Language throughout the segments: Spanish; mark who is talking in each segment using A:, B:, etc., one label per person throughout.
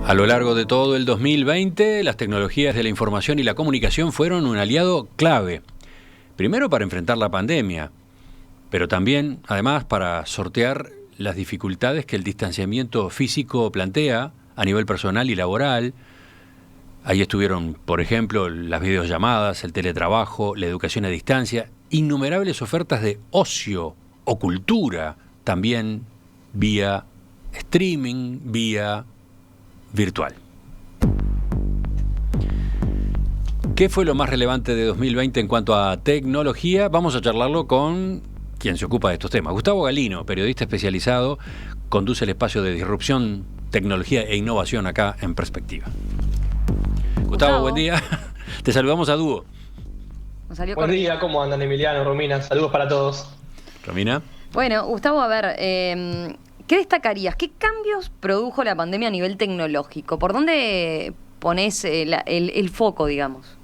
A: A lo largo de todo el 2020, las tecnologías de la información y la comunicación fueron un aliado clave. Primero para enfrentar la pandemia, pero también, además, para sortear las dificultades que el distanciamiento físico plantea a nivel personal y laboral. Ahí estuvieron, por ejemplo, las videollamadas, el teletrabajo, la educación a distancia, innumerables ofertas de ocio o cultura, también vía streaming, vía virtual. ¿Qué fue lo más relevante de 2020 en cuanto a tecnología? Vamos a charlarlo con quien se ocupa de estos temas. Gustavo Galino, periodista especializado, conduce el espacio de disrupción, tecnología e innovación acá en Perspectiva. Gustavo, buen día. Te saludamos a dúo.
B: Buen día, ¿cómo andan Emiliano, Romina? Saludos para todos.
A: Romina.
C: Bueno, Gustavo, a ver, ¿qué destacarías? ¿Qué cambios produjo la pandemia a nivel tecnológico? ¿Por dónde pones el foco, digamos?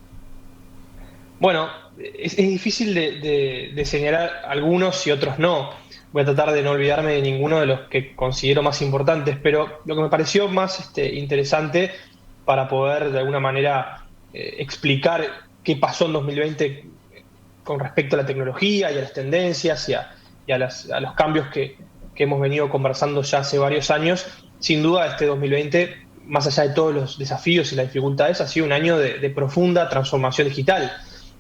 B: Bueno, es difícil de señalar algunos y otros no. Voy a tratar de no olvidarme de ninguno de los que considero más importantes, pero lo que me pareció más interesante para poder de alguna manera explicar qué pasó en 2020 con respecto a la tecnología y a las tendencias y a los cambios que hemos venido conversando ya hace varios años. Sin duda, este 2020, más allá de todos los desafíos y las dificultades, ha sido un año de profunda transformación digital.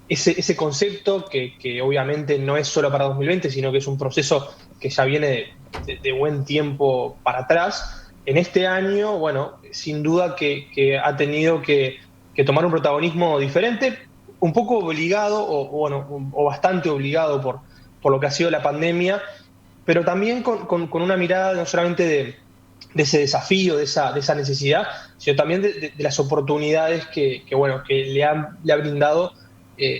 B: Ese concepto que obviamente no es solo para 2020, sino que es un proceso que ya viene de buen tiempo para atrás. En este año, bueno, sin duda que ha tenido que tomar un protagonismo diferente, un poco obligado, o bastante obligado por lo que ha sido la pandemia, pero también con una mirada no solamente de ese desafío, de esa necesidad, sino también de las oportunidades que le ha brindado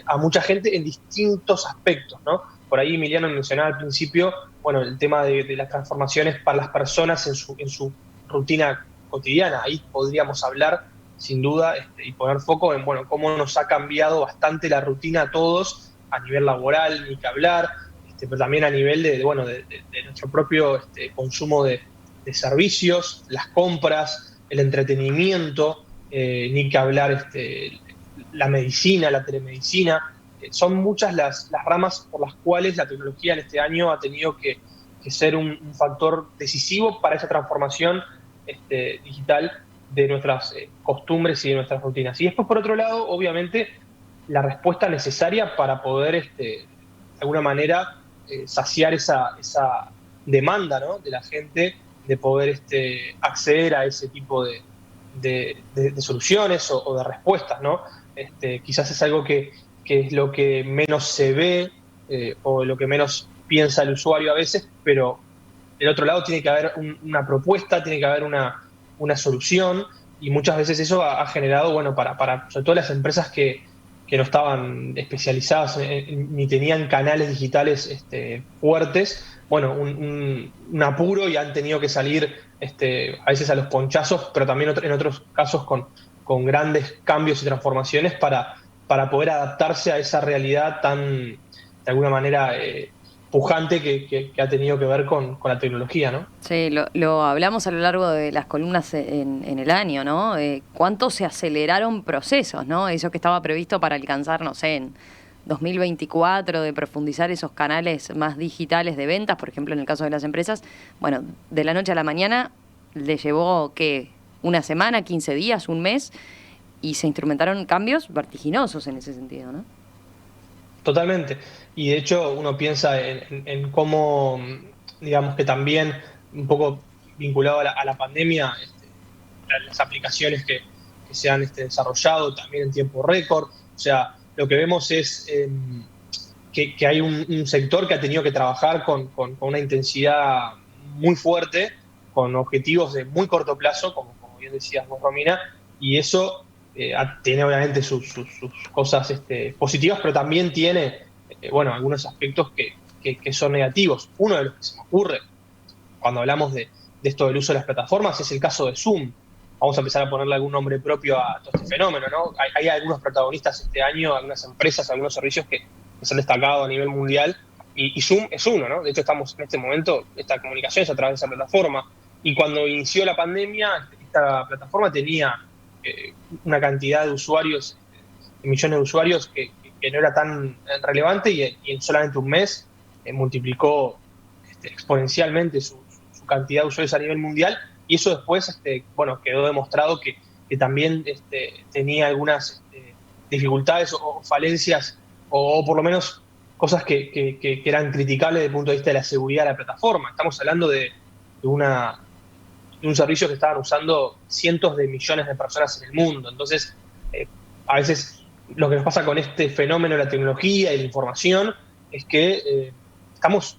B: a mucha gente en distintos aspectos, ¿no? Por ahí Emiliano mencionaba al principio, bueno, el tema de las transformaciones para las personas en su rutina cotidiana. Ahí podríamos hablar, sin duda, y poner foco en, bueno, cómo nos ha cambiado bastante la rutina a todos, a nivel laboral, ni que hablar, pero también a nivel de nuestro propio consumo de servicios, las compras, el entretenimiento, ni que hablar la medicina, la telemedicina. Son muchas las ramas por las cuales la tecnología en este año ha tenido que ser un factor decisivo para esa transformación digital de nuestras costumbres y de nuestras rutinas. Y después, por otro lado, obviamente, la respuesta necesaria para poder, de alguna manera, saciar esa demanda, ¿no?, de la gente de poder acceder a ese tipo de soluciones o de respuestas, ¿no? Quizás es algo que es lo que menos se ve o lo que menos piensa el usuario a veces, pero del otro lado tiene que haber una propuesta, tiene que haber una solución, y muchas veces eso ha generado, bueno, para sobre todo las empresas que no estaban especializadas ni tenían canales digitales fuertes, bueno, un apuro, y han tenido que salir a veces a los ponchazos, pero también en otros casos con grandes cambios y transformaciones para poder adaptarse a esa realidad tan, de alguna manera, pujante que ha tenido que ver con la tecnología, ¿no?
C: Sí, lo hablamos a lo largo de las columnas en el año, ¿no? Cuánto se aceleraron procesos, ¿no? Eso que estaba previsto para alcanzar, no sé, en 2024, de profundizar esos canales más digitales de ventas, por ejemplo, en el caso de las empresas. Bueno, de la noche a la mañana le llevó, ¿qué?, una semana, 15 días, un mes, y se instrumentaron cambios vertiginosos en ese sentido, ¿no?
B: Totalmente. Y de hecho uno piensa en cómo, digamos que también un poco vinculado a la pandemia, las aplicaciones que se han desarrollado también en tiempo récord. O sea, lo que vemos es que hay un sector que ha tenido que trabajar con una intensidad muy fuerte, con objetivos de muy corto plazo, como bien decías vos, Romina, y eso tiene obviamente sus cosas positivas, pero también tiene algunos aspectos que son negativos. Uno de los que se me ocurre cuando hablamos de esto del uso de las plataformas es el caso de Zoom. Vamos a empezar a ponerle algún nombre propio a todo este fenómeno, ¿no? Hay algunos protagonistas este año, algunas empresas, algunos servicios que se han destacado a nivel mundial, y Zoom es uno, ¿no? De hecho, estamos en este momento, esta comunicación es a través de esa plataforma. Y cuando inició la pandemia, esta plataforma tenía una cantidad de usuarios, de millones de usuarios, que no era tan relevante y en solamente un mes multiplicó exponencialmente su cantidad de usuarios a nivel mundial, y eso después quedó demostrado que también tenía algunas dificultades o falencias, o por lo menos cosas que eran criticables desde el punto de vista de la seguridad de la plataforma. Estamos hablando de un servicio que estaban usando cientos de millones de personas en el mundo. Entonces, a veces lo que nos pasa con este fenómeno de la tecnología y la información es que estamos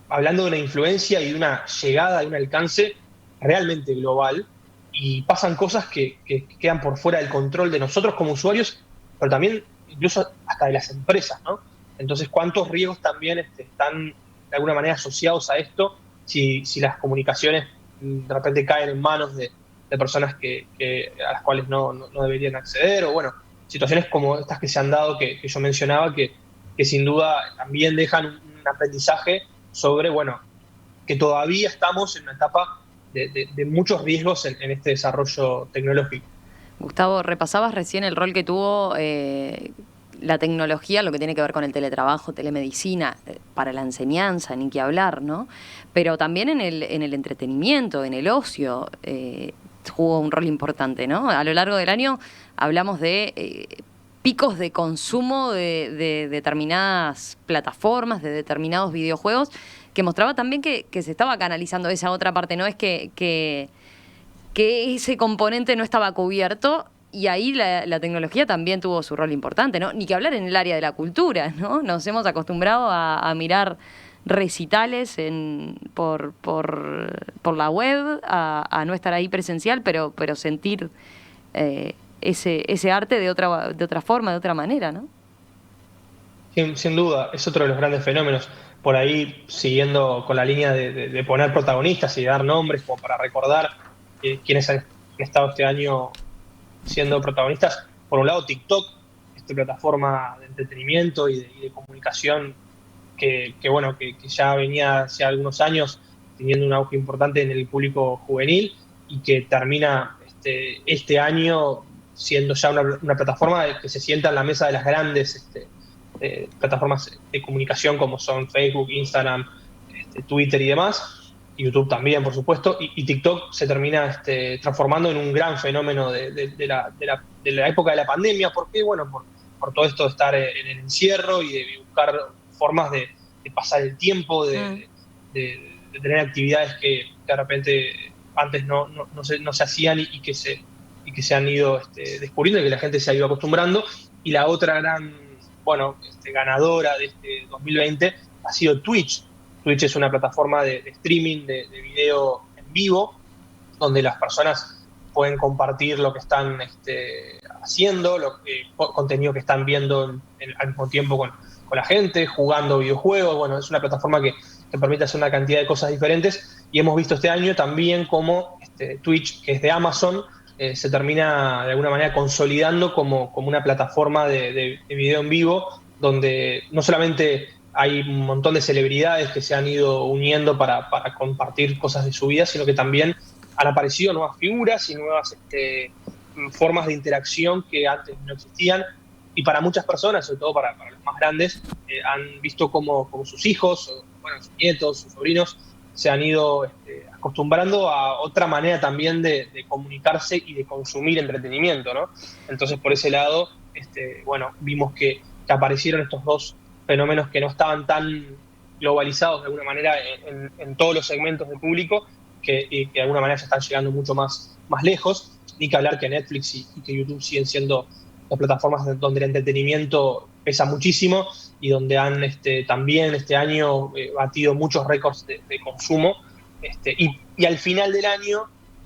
B: hablando de una influencia y de una llegada, de un alcance realmente global, y pasan cosas que quedan por fuera del control de nosotros como usuarios, pero también incluso hasta de las empresas, ¿no? Entonces, ¿cuántos riesgos también están de alguna manera asociados a esto si las comunicaciones de repente caen en manos de personas a las cuales no deberían acceder? O bueno, situaciones como estas que se han dado, que yo mencionaba, que sin duda también dejan un aprendizaje sobre, bueno, que todavía estamos en una etapa de muchos riesgos en este desarrollo tecnológico.
C: Gustavo, repasabas recién el rol que tuvo la tecnología, lo que tiene que ver con el teletrabajo, telemedicina, para la enseñanza, ni que hablar, ¿no? Pero también en el entretenimiento, en el ocio, jugó un rol importante, ¿no? A lo largo del año hablamos de picos de consumo de determinadas plataformas, de determinados videojuegos, que mostraba también que se estaba canalizando esa otra parte, ¿no? Es que ese componente no estaba cubierto, y ahí la tecnología también tuvo su rol importante, ¿no? Ni que hablar en el área de la cultura, ¿no? Nos hemos acostumbrado a mirar recitales por la web, a no estar ahí presencial, pero sentir ese arte de otra forma, de otra manera, ¿no?
B: Sin duda, es otro de los grandes fenómenos. Por ahí, siguiendo con la línea de poner protagonistas y de dar nombres como para recordar quiénes han estado este año siendo protagonistas. Por un lado, TikTok, esta plataforma de entretenimiento y de comunicación que ya venía hace algunos años teniendo un auge importante en el público juvenil, y que termina este año siendo ya una plataforma que se sienta en la mesa de las grandes plataformas de comunicación como son Facebook, Instagram, Twitter y demás, y YouTube también, por supuesto, y TikTok se termina transformando en un gran fenómeno de la época de la pandemia. ¿Por qué? Bueno, por todo esto de estar en el encierro y de buscar formas de pasar el tiempo, de tener actividades que de repente antes no se hacían y que se han ido descubriendo y que la gente se ha ido acostumbrando. Y la otra gran ganadora de este 2020 ha sido Twitch. Twitch es una plataforma de streaming de video en vivo, donde las personas pueden compartir lo que están haciendo, contenido que están viendo al mismo tiempo con la gente, jugando videojuegos. Bueno, es una plataforma que permite hacer una cantidad de cosas diferentes, y hemos visto este año también cómo Twitch, que es de Amazon, se termina de alguna manera consolidando como una plataforma de video en vivo, donde no solamente hay un montón de celebridades que se han ido uniendo para compartir cosas de su vida, sino que también han aparecido nuevas figuras y nuevas formas de interacción que antes no existían. Y para muchas personas, sobre todo para los más grandes, han visto como sus hijos, sus nietos, sus sobrinos, se han ido acostumbrando a otra manera también de comunicarse y de consumir entretenimiento, ¿no? Entonces, por ese lado, vimos que aparecieron estos dos fenómenos que no estaban tan globalizados de alguna manera en todos los segmentos del público, que de alguna manera se están llegando mucho más lejos. Ni que hablar que Netflix y que YouTube siguen siendo las plataformas donde el entretenimiento pesa muchísimo, y donde han también este año batido muchos récords de consumo. Y al final del año,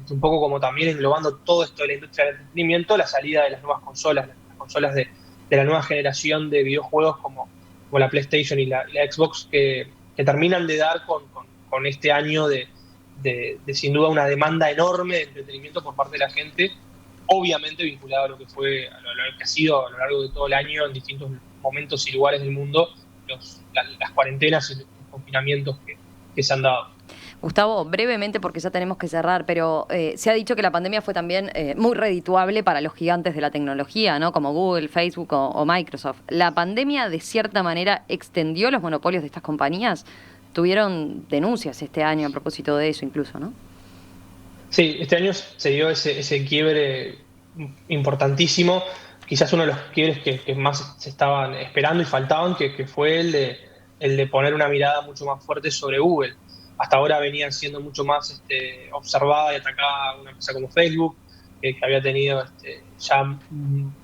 B: un poco como también englobando todo esto de la industria del entretenimiento, la salida de las nuevas consolas, las consolas de la nueva generación de videojuegos como la PlayStation y la Xbox, que terminan de dar con este año de sin duda una demanda enorme de entretenimiento por parte de la gente, obviamente vinculado a lo que ha sido a lo largo de todo el año en distintos momentos y lugares del mundo las cuarentenas y los confinamientos que se han dado.
C: Gustavo, brevemente porque ya tenemos que cerrar, pero se ha dicho que la pandemia fue también muy redituable para los gigantes de la tecnología, ¿no? Como Google, Facebook o Microsoft. ¿La pandemia de cierta manera extendió los monopolios de estas compañías? Tuvieron denuncias este año a propósito de eso incluso, ¿no?
B: Sí, este año se dio ese quiebre importantísimo, quizás uno de los quiebres que más se estaban esperando y faltaban, que fue el de poner una mirada mucho más fuerte sobre Google. Hasta ahora venían siendo mucho más observada y atacada una empresa como Facebook, que había tenido ya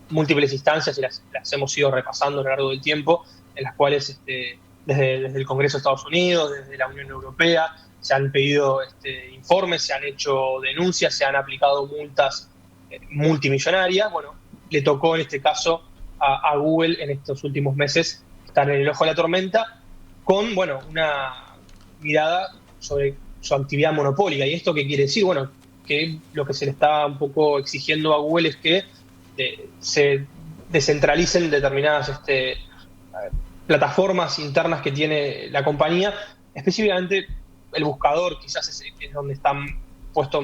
B: múltiples instancias y las hemos ido repasando a lo largo del tiempo, en las cuales desde el Congreso de Estados Unidos, desde la Unión Europea, se han pedido informes, se han hecho denuncias, se han aplicado multas multimillonarias. Bueno, le tocó en este caso a Google en estos últimos meses estar en el ojo de la tormenta con, bueno, una mirada sobre su actividad monopólica. ¿Y esto qué quiere decir? Bueno, que lo que se le está un poco exigiendo a Google es que se descentralicen determinadas plataformas internas que tiene la compañía, específicamente el buscador, quizás es donde está puesto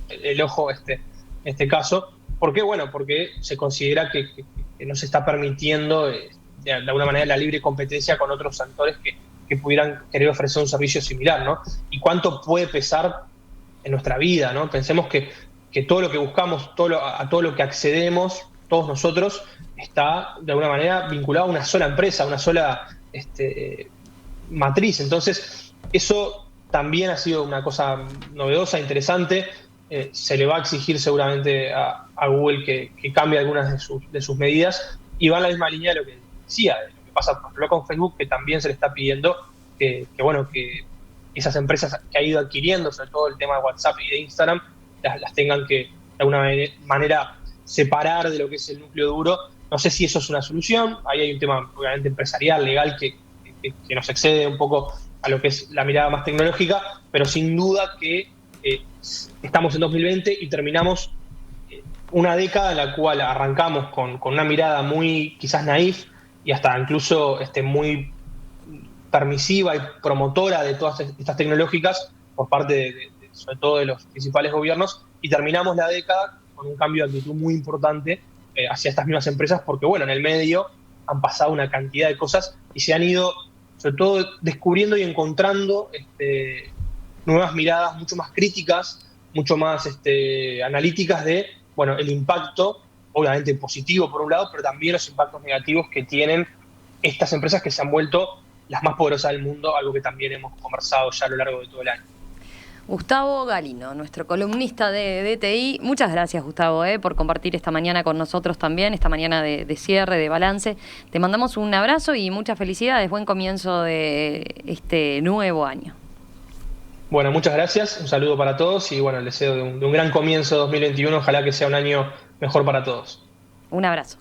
B: el ojo en este caso. ¿Por qué? Bueno, porque se considera que no se está permitiendo de alguna manera la libre competencia con otros actores que pudieran querer ofrecer un servicio similar, ¿no? Y cuánto puede pesar en nuestra vida, ¿no? Pensemos que todo lo que buscamos, a todo lo que accedemos, todos nosotros, está de alguna manera vinculado a una sola empresa, a una sola matriz. Entonces, eso también ha sido una cosa novedosa, interesante. Se le va a exigir seguramente a Google que cambie algunas de sus medidas, y va en la misma línea de lo que decía, de lo que pasa por ejemplo con Facebook, que también se le está pidiendo que esas empresas que ha ido adquiriendo, sobre todo el tema de WhatsApp y de Instagram, las tengan que de alguna manera separar de lo que es el núcleo duro. No sé si eso es una solución. Ahí hay un tema obviamente empresarial, legal, que nos excede un poco a lo que es la mirada más tecnológica, pero sin duda que estamos en 2020 y terminamos una década en la cual arrancamos con una mirada muy quizás naif y hasta incluso muy permisiva y promotora de todas estas tecnológicas por parte sobre todo de los principales gobiernos, y terminamos la década con un cambio de actitud muy importante hacia estas mismas empresas, porque bueno, en el medio han pasado una cantidad de cosas y se han ido sobre todo descubriendo y encontrando nuevas miradas mucho más críticas, mucho más analíticas de, bueno, el impacto, obviamente positivo por un lado, pero también los impactos negativos que tienen estas empresas que se han vuelto las más poderosas del mundo, algo que también hemos conversado ya a lo largo de todo el año.
C: Gustavo Galino, nuestro columnista de DTI. Muchas gracias, Gustavo, por compartir esta mañana con nosotros también, esta mañana de cierre, de balance. Te mandamos un abrazo y muchas felicidades. Buen comienzo de este nuevo año.
B: Bueno, muchas gracias. Un saludo para todos y bueno, el deseo de un gran comienzo de 2021. Ojalá que sea un año mejor para todos.
C: Un abrazo.